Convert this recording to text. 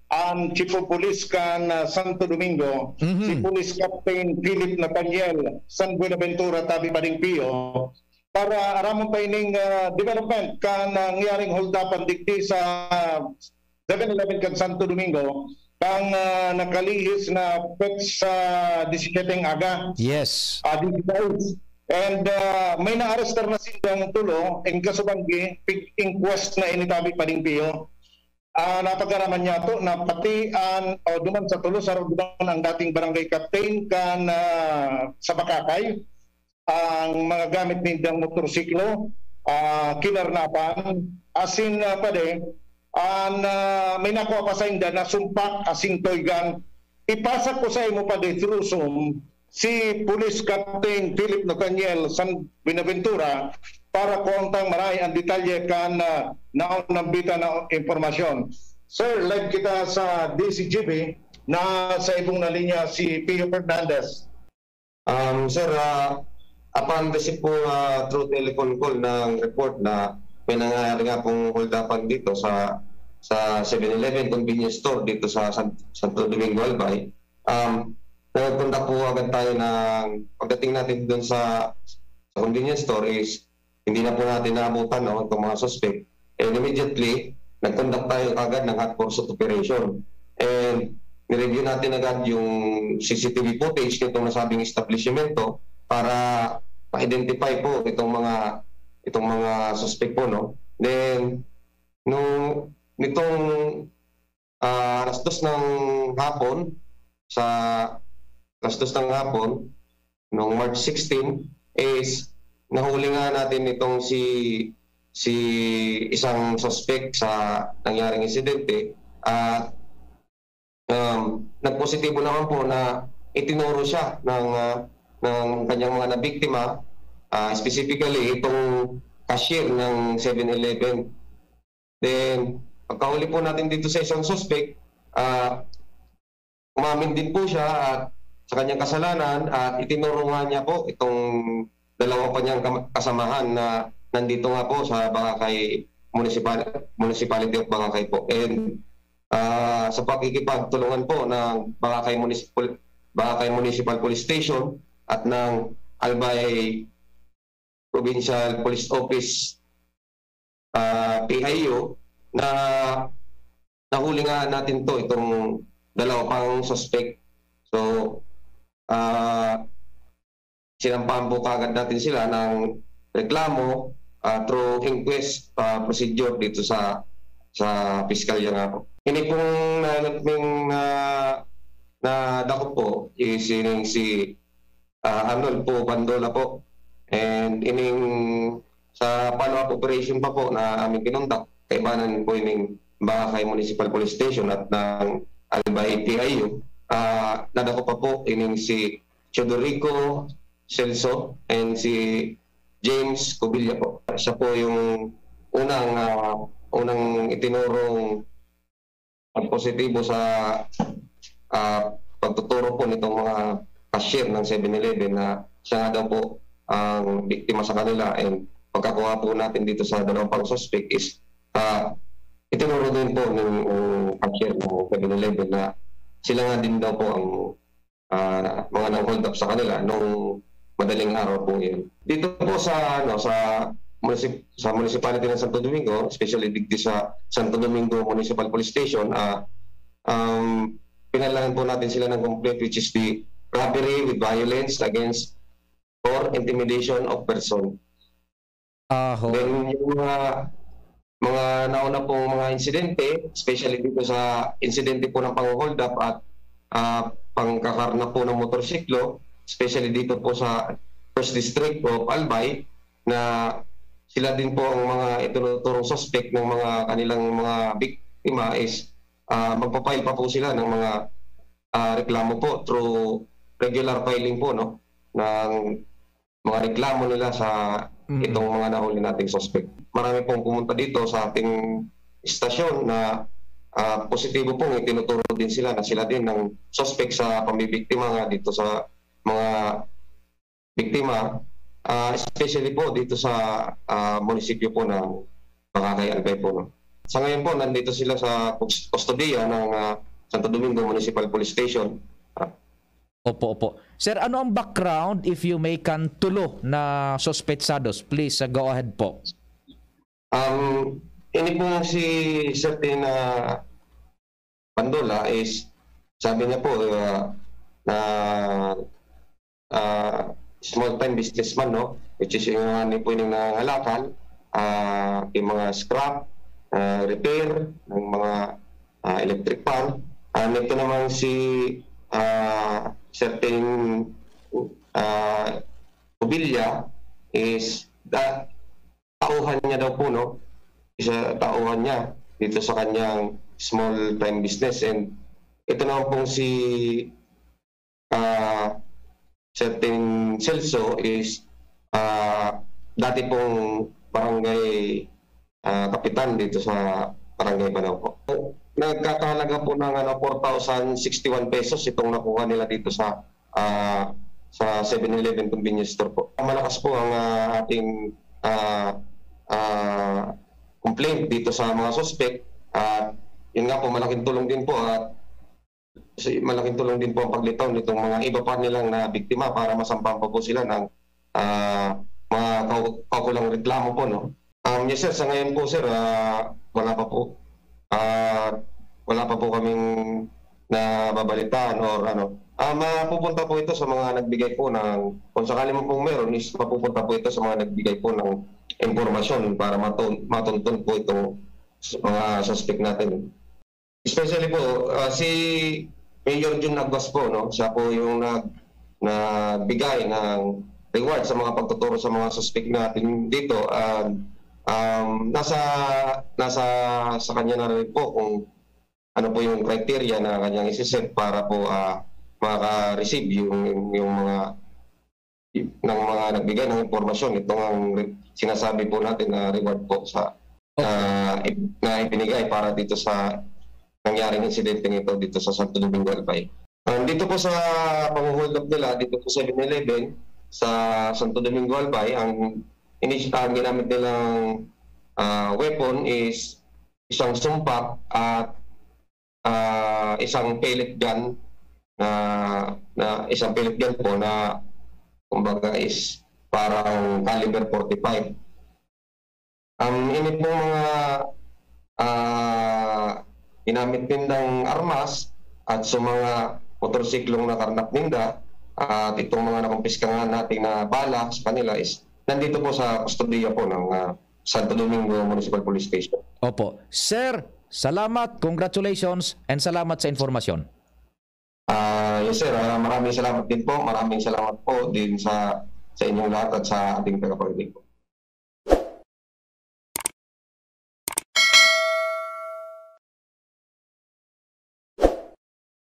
ang Chief of Police kan Santo Domingo, si Police Captain Philip Nathaniel San Buenaventura tabi Pading Pio, para aramon pa ining development kan ngyaring holdapan digdi sa 7-Eleven kan Santo Domingo kang nakalihis na pet sa 17 aga. Yes. And may na-arrestar na silang tulo in kasubanggi inquest na initabi Pading Pio. Napagaraman niya to na pati duman sa tulo sa duman ang dating barangay captain kan sa Bakakay ang mga gamit nindang motorsiklo kinarnapan asin pade may nakuha pa sa inda na sumpak asing toygan ipasa ko sa imo pade through Zoom si Police Captain Philip Nathaniel San Buenaventura para kontang maray ang detalye kan naunambita na informasyon. Sir, live kita sa DCGB na sa ibong na linya si Pio Fernandez. Sir, upon receive po through telephone call ng report na may nangyari nga pong holdapan dito sa 7-Eleven convenience store dito sa Santo Domingo, Albay. Nagpunta po agad tayo ng pagdating natin doon sa convenience store is hindi na po natin naabutan itong mga suspect. And immediately, nag-conduct tayo agad ng hot pursuit operation. And nireview natin agad yung CCTV footage nitong nasabing establishmento para ma-identify po itong mga suspect po, no. Then nitong alas 2 ng hapon noong March 16 is nahuli nga natin itong si isang suspect sa nangyaring insidente at nagpositibo naman po na itinuro siya ng kanyang mga nabiktima, specifically itong cashier ng 7-Eleven. Then pagkahuli po natin dito sa isang suspect, umamin din po siya at sa kanyang kasalanan at itinuro nga niya po itong dalawa pa niyang kasamahan na nandito nga po sa Bakakay Municipality of Bakakay po. And sa pakikipagtulungan po ng Bakakay Municipal Police Station at ng Albay Provincial Police Office PIO na nahuli nga natin itong dalawa pang suspect. So sinampahan po kagad natin sila ng reklamo through inquest procedure dito sa piskalya nga po. Ini pong nadakot po is si Arnold po Bandola po. And ining sa follow-up operation pa po na aming kinundak, kaibanan po ining Bakakay Municipal Police Station at ng Albay PIU, nadakot pa po ining si Chodorico Celso and si James Cobilla po. Siya po yung unang itinurong positibo sa pagtuturo po nitong mga cashier ng 7-Eleven na siya nga daw po ang biktima sa kanila. And pagkakuha po natin dito sa dalawang pang suspect is itinuro din po ng cashier ng 7-Eleven na sila nga din daw po ang mga nang-hold up sa kanila nung madaling araw po yun. Dito po sa municipality ng Santo Domingo, especially digdi sa Santo Domingo Municipal Police Station, pinalangan po natin sila ng complaint which is the robbery with violence against or intimidation of person. Then yung mga nauna pong mga insidente, especially dito sa insidente po ng pang-hold up at pangkakarna po ng motorsiklo, especially dito po sa First District of Albay, na sila din po ang mga ituturong suspect ng mga kanilang mga biktima is magpapile pa po sila ng mga reklamo po through regular filing po, no, ng mga reklamo nila sa itong mga nahuli nating suspect. Marami pong pumunta dito sa ating istasyon na positibo pong itinuturo din sila na sila din ng suspect sa pambibiktima nga dito sa mga biktima, especially po dito sa munisipyo po ng Bakakay Albay po, no. sa ngayon po, nandito sila sa kustodiya ng Santo Domingo Municipal Police Station. Opo, opo. Sir, ano ang background if you may kan tulo na sospechados? Please, go ahead po. Ini po si certain Pandola is, sabi niya po, na small-time businessman, no? Which is yung po yung nangangalakan, yung mga scrap, repair ng mga electric pan. Ito naman si certain Ubilla is tauhan niya daw po, no? Tauhan niya dito sa kanyang small-time business. And ito naman pong si certain Celso is dati pong barangay kapitan dito sa barangay Banaw po. Nagkakahalaga po ng 4,061 pesos itong nakuha nila dito sa 7-Eleven convenience store po. Malakas po ang ating complaint dito sa mga suspect at yun nga po, malaking tulong din po at malaking tulong din po ang paglitaw nitong mga iba pa nilang na biktima para masampahan pa po sila ng mga kaukulang reklamo po, no? Yes sir, sa ngayon po sir, wala pa po. Wala pa po kaming nababalitaan or ano. Mapupunta po ito sa mga nagbigay po ng, kung sakali mo pong meron, is mapupunta po ito sa mga nagbigay po ng impormasyon para matuntun po itong mga suspect natin. Especially po, si Mayor Jun Nagwas po, no? Siya po yung nagbigay ng reward sa mga pagtuturo sa mga suspect natin dito. Sa kanya na rin po kung ano po yung criteria na kanyang isiset para po maka-receive yung mga ng mga nagbigay ng impormasyon. Ito ang sinasabi po natin na reward po sa na ipinigay para dito sa nangyaring insidente ito dito sa Santo Domingo Albay. Dito po sa pang-hold up nila, dito po sa 7-Eleven sa Santo Domingo Albay, ang ginamit nilang weapon is isang sumpak at isang pellet gun na isang pellet gun po na kumbaga is parang caliber 45. Ini po mga ginamit din ng armas at sa mga motorsiklong na karnap ninda at itong mga nakumpiska nga natin na bala sa kanila is nandito po sa kustodiya po ng Santo Domingo Municipal Police Station. Opo. Sir, salamat, congratulations, and salamat sa informasyon. Yes sir, maraming salamat din po. Maraming salamat po din sa inyong lahat at sa ating tagapakinig po.